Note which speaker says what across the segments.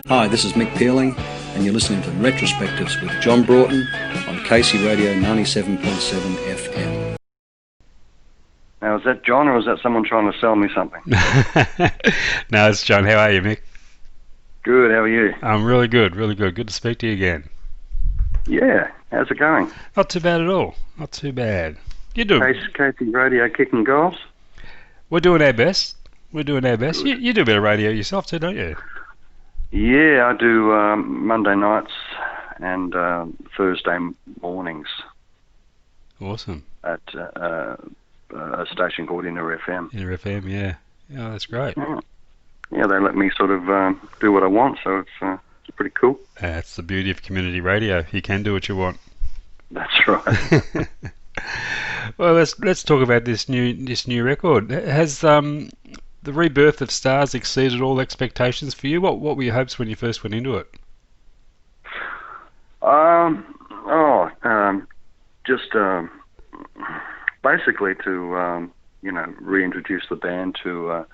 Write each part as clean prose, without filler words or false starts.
Speaker 1: Hi, this is Mick Pealing, and you're listening to Retrospectives with John Broughton on KC Radio 97.7 FM.
Speaker 2: Now, is that John, or is that someone trying to sell me something?
Speaker 3: No, it's John. How are you, Mick?
Speaker 2: Good, how are you?
Speaker 3: I'm really good, really good. Good to speak to you again.
Speaker 2: Yeah, how's it going?
Speaker 3: Not too bad at all. Not too bad. You do.
Speaker 2: KC Radio kicking goals?
Speaker 3: We're doing our best. We're doing our best. You do a bit of radio yourself too, don't you?
Speaker 2: Yeah, I do Monday nights and Thursday mornings.
Speaker 3: Awesome.
Speaker 2: At a station called Inner FM.
Speaker 3: Inner FM, yeah. Oh, that's great.
Speaker 2: Yeah, they let me sort of do what I want, so it's pretty cool.
Speaker 3: That's the beauty of community radio. You can do what you want.
Speaker 2: That's right.
Speaker 3: Well, let's talk about this new record. Has the Rebirth of Stars exceeded all expectations for you? What were your hopes when you first went into it?
Speaker 2: Just basically to reintroduce the band to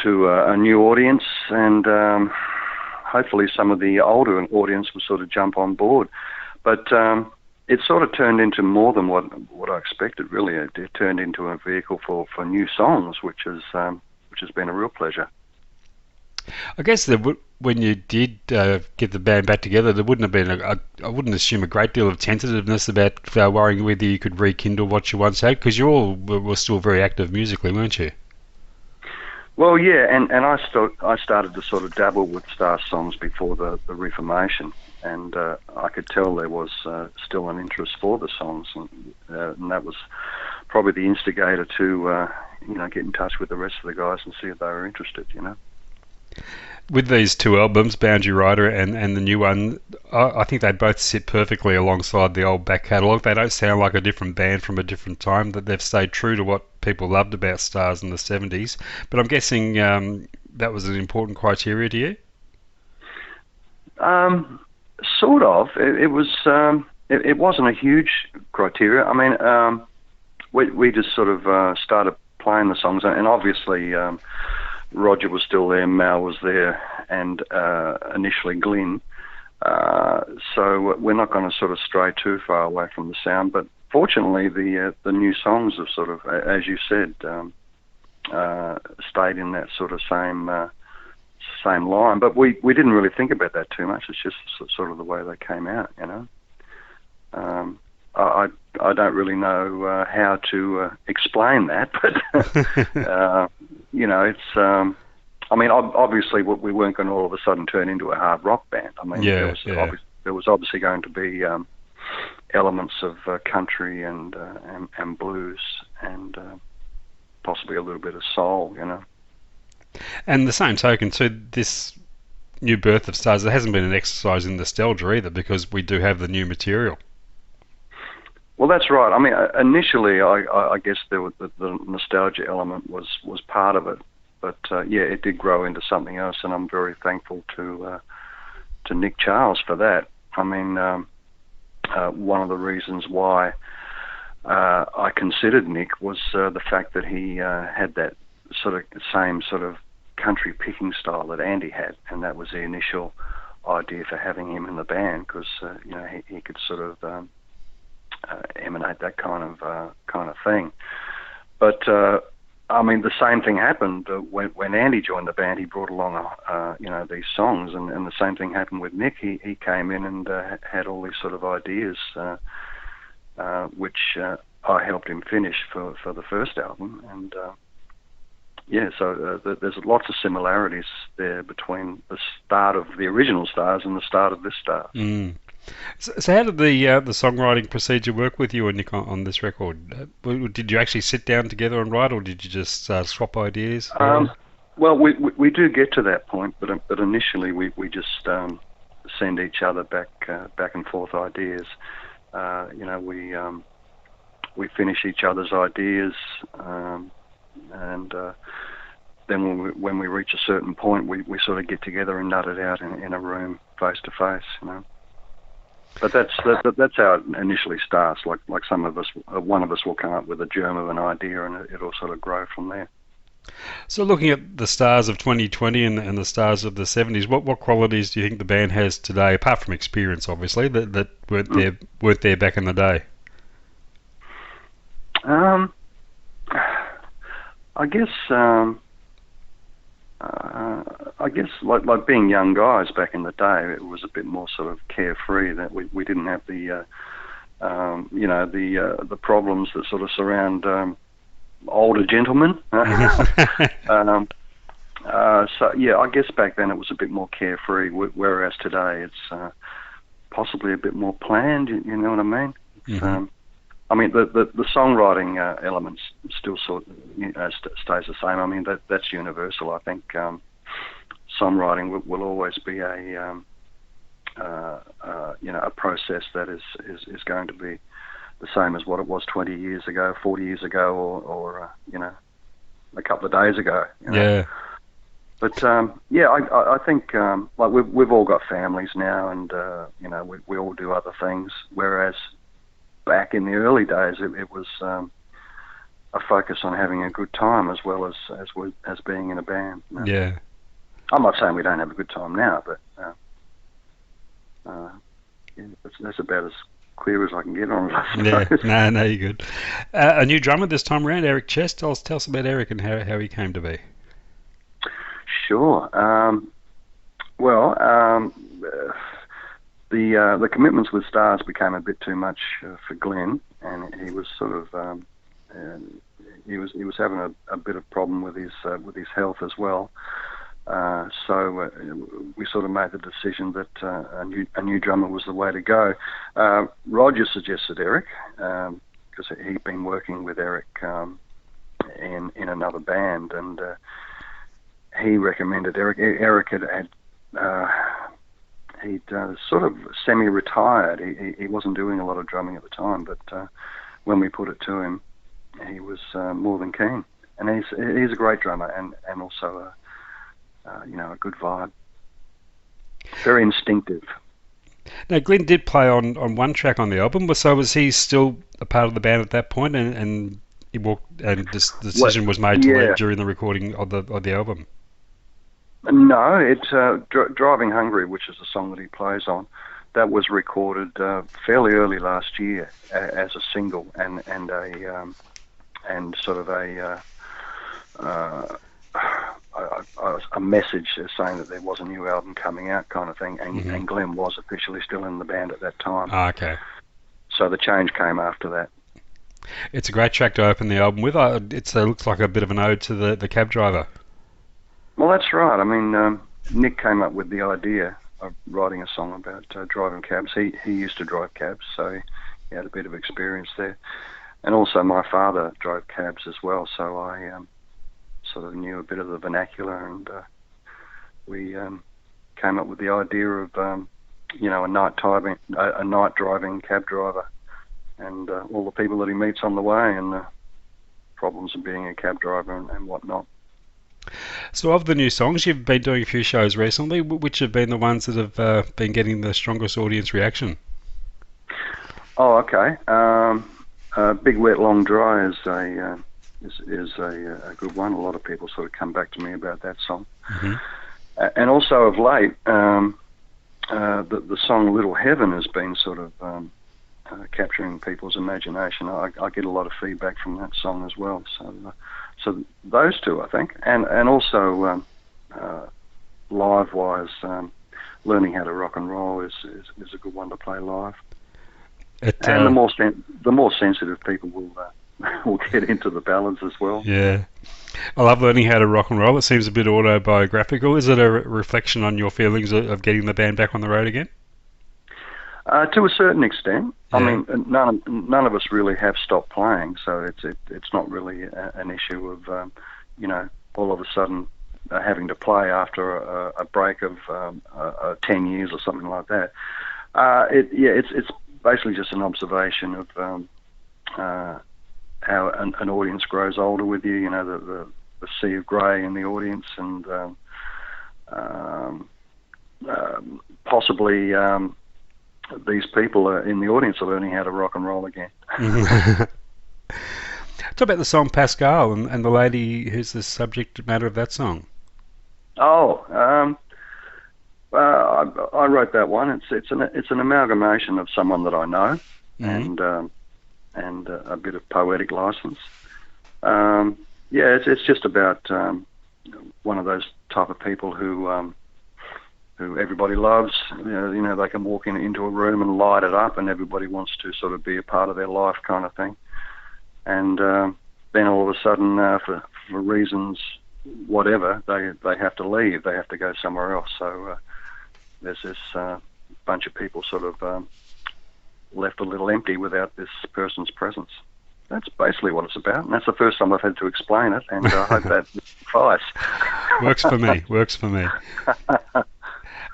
Speaker 2: a new audience, and hopefully some of the older audience will sort of jump on board. But it sort of turned into more than what I expected. Really, it turned into a vehicle for new songs, which has been a real pleasure.
Speaker 3: I guess when you did get the band back together, there wouldn't have been I wouldn't assume a great deal of tentativeness about worrying whether you could rekindle what you once had, because you all were still very active musically, weren't you?
Speaker 2: Well, yeah, and I started to sort of dabble with Star songs before the Reformation, and I could tell there was still an interest for the songs, and that was probably the instigator to get in touch with the rest of the guys and see if they were interested,
Speaker 3: With these two albums, Boundary Rider and the new one, I think they both sit perfectly alongside the old back catalogue. They don't sound like a different band from a different time, that they've stayed true to what people loved about Stars in the 70s. But I'm guessing that was an important criteria to you?
Speaker 2: Sort of. It was. It wasn't a huge criteria. I mean, we just sort of started playing the songs, and obviously Roger was still there, Mal was there, and initially Glen. So we're not going to sort of stray too far away from the sound. But fortunately, the new songs have sort of, as you said, stayed in that sort of same line. But we didn't really think about that too much. It's just sort of the way they came out, I don't really know how to explain that, but it's. I mean, obviously, we weren't going to all of a sudden turn into a hard rock band. I mean, there was obviously going to be elements of country and blues and possibly a little bit of soul,
Speaker 3: And the same token, to this new Birth of Stars, there hasn't been an exercise in nostalgia either, because we do have the new material.
Speaker 2: Well, that's right. I mean, initially, I guess the nostalgia element was part of it, but it did grow into something else, and I'm very thankful to Nick Charles for that. I mean, one of the reasons why I considered Nick was the fact that he had that same sort of country picking style that Andy had, and that was the initial idea for having him in the band, because he could sort of emanate that kind of thing. But I mean, the same thing happened when Andy joined the band. He brought along these songs, and the same thing happened with Nick. He came in and had all these sort of ideas, which I helped him finish for the first album, and so there's lots of similarities there between the start of the original Stars and the start of this Star.
Speaker 3: So how did the songwriting procedure work with you and Nick on this record? Did you actually sit down together and write, or did you just swap ideas?
Speaker 2: Well, we do get to that point, but initially we just send each other back and forth ideas. We finish each other's ideas, and then when we reach a certain point, we sort of get together and nut it out in a room face to face, But that's how it initially starts. Like some of us, one of us will come up with a germ of an idea, and it'll sort of grow from there.
Speaker 3: So looking at the stars of 2020 and the stars of the 70s, what qualities do you think the band has today, apart from experience, obviously, that weren't there back in the day?
Speaker 2: I guess like being young guys back in the day, it was a bit more sort of carefree. That we didn't have the the problems that sort of surround older gentlemen. So yeah, I guess back then it was a bit more carefree, whereas today it's possibly a bit more planned. You know what I mean?
Speaker 3: Mm-hmm.
Speaker 2: I mean, the songwriting elements still sort of, stays the same. I mean, that's universal. I think songwriting will always be a process that is going to be the same as what it was 20 years ago, 40 years ago, or a couple of days ago.
Speaker 3: Yeah.
Speaker 2: But I think like we've all got families now, and we all do other things, whereas back in the early days, it was a focus on having a good time as well as being in a band.
Speaker 3: Yeah.
Speaker 2: I'm not saying we don't have a good time now, but that's about as clear as I can get on it, I suppose.
Speaker 3: Yeah, no, you're good. A new drummer this time around, Eric Chess. Tell us about Eric and how he came to be.
Speaker 2: Sure. The commitments with Stars became a bit too much for Glen, and he was sort of he was having a bit of problem with his health as well. So we sort of made the decision that a new drummer was the way to go. Roger suggested Eric because he'd been working with Eric in another band, and he recommended Eric. Eric had he'd sort of semi-retired. He wasn't doing a lot of drumming at the time, but when we put it to him, he was more than keen. And he's a great drummer and also a good vibe. Very instinctive.
Speaker 3: Now, Glen did play on one track on the album, so was he still a part of the band at that point, and he walked, and this decision was made to leave during the recording of the album?
Speaker 2: No, it's Driving Hungry, which is the song that he plays on. That was recorded fairly early last year as a single and sort of a message saying that there was a new album coming out, kind of thing. And Glen was officially still in the band at that time.
Speaker 3: Ah, okay.
Speaker 2: So the change came after that.
Speaker 3: It's a great track to open the album with. It looks like a bit of an ode to the cab driver.
Speaker 2: Well, that's right. I mean, Nick came up with the idea of writing a song about driving cabs. He used to drive cabs, so he had a bit of experience there. And also my father drove cabs as well, so I sort of knew a bit of the vernacular, and we came up with the idea of a night driving cab driver, and all the people that he meets on the way, and the problems of being a cab driver and whatnot.
Speaker 3: So of the new songs, you've been doing a few shows recently. Which have been the ones that have been getting the strongest audience reaction?
Speaker 2: Oh, okay. Big Wet Long Dry is a good one. A lot of people sort of come back to me about that song. Mm-hmm. And also of late, the song Little Heaven has been sort of capturing people's imagination. I get a lot of feedback from that song as well. So those two, I think, and also live-wise, Learning How to Rock and Roll is a good one to play live. And the more sensitive people will get into the ballads as well.
Speaker 3: Yeah, I love Learning How to Rock and Roll. It seems a bit autobiographical. Is it a reflection on your feelings of getting the band back on the road again?
Speaker 2: To a certain extent.
Speaker 3: Yeah.
Speaker 2: I mean, none of us really have stopped playing, so it's not really an issue of all of a sudden having to play after a break of 10 years or something like that. It's basically just an observation of how an audience grows older with you. You know, the sea of grey in the audience, and possibly. These people in the audience are learning how to rock and roll again.
Speaker 3: Talk about the song Pascal and the lady who's the subject matter of that song.
Speaker 2: Oh, I wrote that one. It's an amalgamation of someone that I know, and a bit of poetic license. It's just about one of those type of people who everybody loves. You know, they can walk into a room and light it up, and everybody wants to sort of be a part of their life, kind of thing. And then all of a sudden, for reasons whatever, they have to leave. They have to go somewhere else. So there's this bunch of people sort of left a little empty without this person's presence. That's basically what it's about, and that's the first time I've had to explain it, and I hope that suffice.
Speaker 3: Works for me.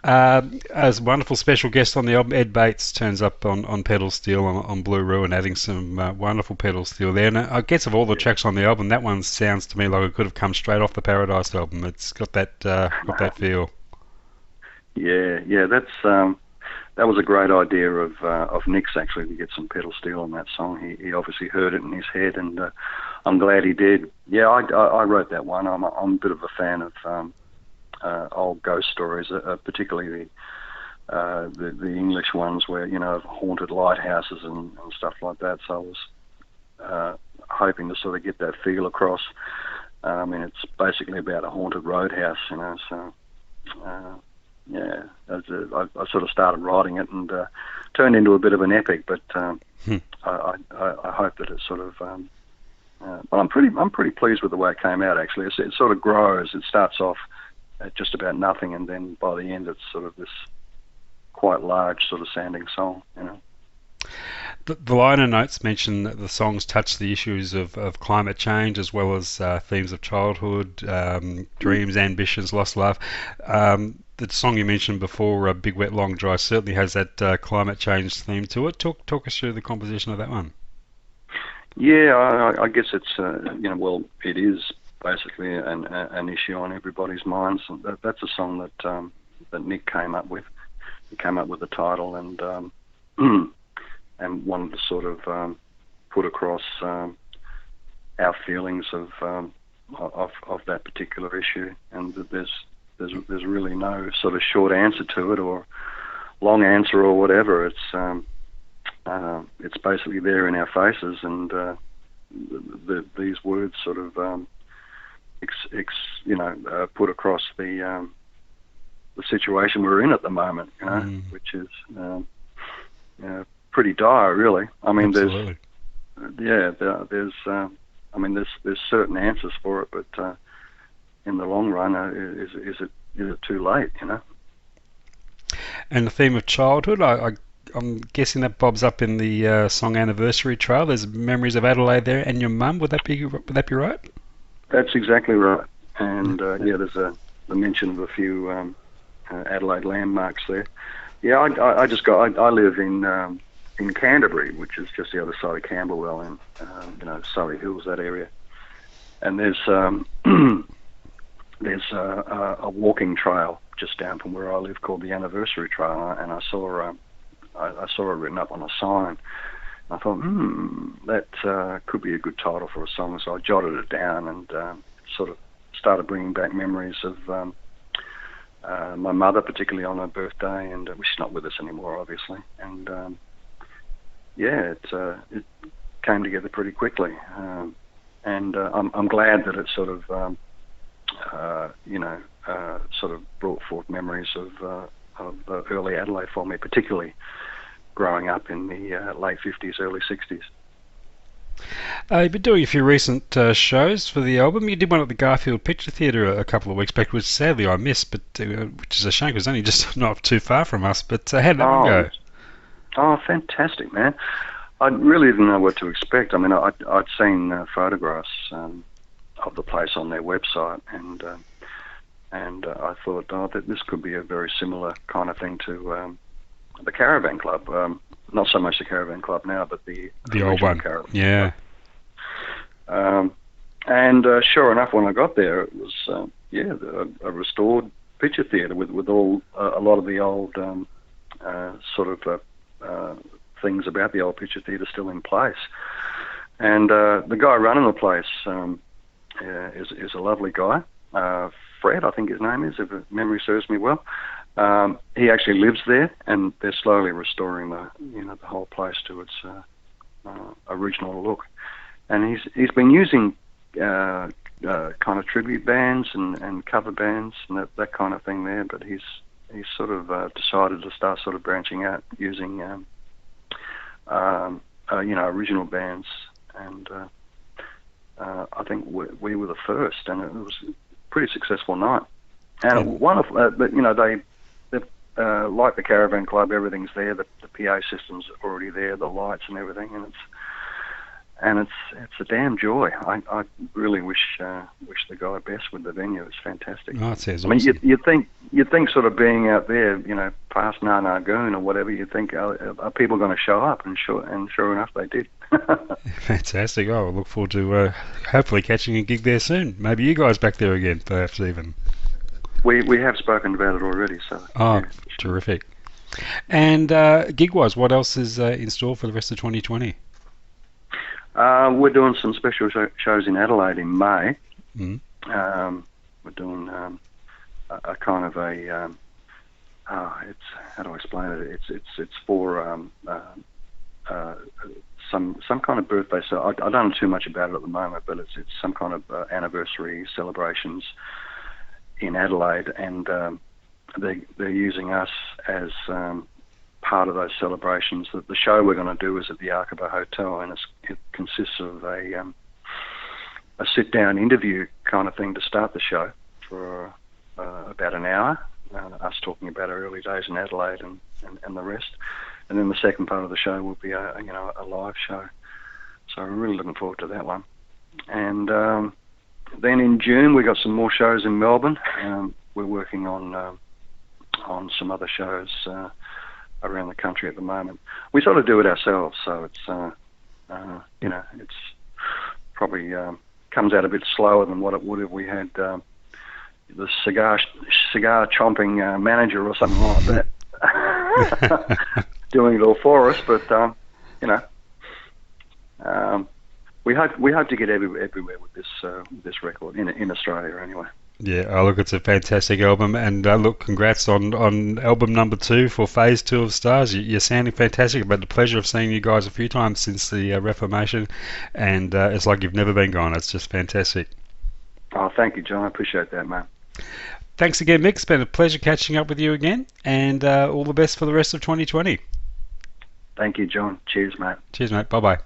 Speaker 3: As a wonderful special guest on the album, Ed Bates turns up on pedal steel on Blue Ruin, adding some wonderful pedal steel there. And I guess of all the tracks on the album, that one sounds to me like it could have come straight off the Paradise album. It's got that feel.
Speaker 2: Yeah, that was a great idea of Nick's, actually, to get some pedal steel on that song. He obviously heard it in his head, and I'm glad he did. Yeah, I wrote that one. I'm a bit of a fan of old ghost stories, particularly the English ones where, you know, haunted lighthouses and stuff like that. So I was hoping to sort of get that feel across. I mean, it's basically about a haunted roadhouse, you know, so I sort of started writing it and turned into a bit of an epic, but I hope that it sort of but I'm pretty pleased with the way it came out, actually. It sort of grows. It starts off at just about nothing, and then by the end it's sort of this quite large sort of sounding song, you know.
Speaker 3: The liner notes mention that the songs touch the issues of climate change as well as themes of childhood, dreams, ambitions, lost love. The song you mentioned before, Big Wet Long Dry, certainly has that climate change theme to it. Talk us through the composition of that one.
Speaker 2: Yeah, I guess it's it is basically an issue on everybody's minds. That's a song that Nick came up with. He came up with the title and and wanted to sort of put across our feelings of that particular issue. And there's really no sort of short answer to it or long answer or whatever. It's basically there in our faces, and these words sort of put across the situation we're in at the moment, you know, which is pretty dire, really. I mean,
Speaker 3: Absolutely.
Speaker 2: there's certain answers for it, but in the long run, is it too late, you know?
Speaker 3: And the theme of childhood, I'm guessing that bobs up in the song Anniversary Trail. There's memories of Adelaide there and your mum. Would that be right? That's
Speaker 2: exactly right. And there's a mention of a few Adelaide landmarks there. Yeah, I live in Canterbury, which is just the other side of Camberwell, in Surrey Hills, that area. And there's a walking trail just down from where I live called the Anniversary Trail, and I saw it written up on a sign. I thought, that could be a good title for a song, so I jotted it down and sort of started bringing back memories of my mother, particularly on her birthday, and she's not with us anymore, obviously. And it came together pretty quickly, and I'm glad that it sort of sort of brought forth memories of early Adelaide for me, particularly growing up in the late 50s, early 60s.
Speaker 3: You've been doing a few recent shows for the album. You did one at the Garfield Picture Theatre a couple of weeks back, which sadly I missed, but which is a shame because it's only just not too far from us. But how did that one go?
Speaker 2: Oh, fantastic, man. I really didn't know what to expect. I mean, I'd seen photographs of the place on their website, and I thought, that this could be a very similar kind of thing to the Caravan Club. Not so much the Caravan Club now, but the
Speaker 3: old one.
Speaker 2: Caravan
Speaker 3: yeah.
Speaker 2: Club. And sure enough, when I got there, it was a restored picture theatre with all a lot of the old things about the old picture theatre still in place. And the guy running the place is a lovely guy. Fred, I think his name is, if memory serves me well. He actually lives there, and they're slowly restoring the whole place to its original look. And he's been using kind of tribute bands and cover bands and that kind of thing there. But he's sort of decided to start sort of branching out using original bands. And I think we were the first, and it was a pretty successful night. And one of but they like the Caravan Club, everything's there. The PA system's already there, the lights and everything, and it's a damn joy. I really wish the guy best with the venue. It's fantastic.
Speaker 3: Oh, it sounds
Speaker 2: awesome.
Speaker 3: I
Speaker 2: mean, you'd think sort of being out there, past Narnagoon or whatever, you'd think, are people going to show up? And sure enough, they did.
Speaker 3: Fantastic. Oh, I look forward to hopefully catching a gig there soon. Maybe you guys back there again, perhaps even.
Speaker 2: We have spoken about it already. So.
Speaker 3: Oh,
Speaker 2: yeah.
Speaker 3: Terrific. And gig-wise, what else is in store for the rest of 2020?
Speaker 2: We're doing some special shows in Adelaide in May.
Speaker 3: Mm.
Speaker 2: We're doing a kind of a it's, how do I explain it? It's for some kind of birthday. So I don't know too much about it at the moment, but it's some kind of anniversary celebrations in Adelaide, and they're using us as part of those celebrations. The show we're going to do is at the Arkaba Hotel, and it consists of a sit-down interview kind of thing to start the show for about an hour, us talking about our early days in Adelaide and the rest. And then the second part of the show will be a live show. So we're really looking forward to that one. And then in June we got some more shows in Melbourne. We're working on some other shows around the country at the moment. We sort of do it ourselves, so it's it's probably comes out a bit slower than what it would if we had the cigar chomping manager or something like that doing it all for us. But we hope to get everywhere with this record in Australia anyway.
Speaker 3: Yeah, look, it's a fantastic album, and look, congrats on album number 2 for Phase 2 of Stars. You're sounding fantastic. I've had the pleasure of seeing you guys a few times since the Reformation, and it's like you've never been gone. It's just fantastic.
Speaker 2: Oh, thank you, John. I appreciate that, man.
Speaker 3: Thanks again, Mick. It's been a pleasure catching up with you again, and all the best for the rest of 2020.
Speaker 2: Thank you, John. Cheers, mate.
Speaker 3: Cheers, mate. Bye-bye.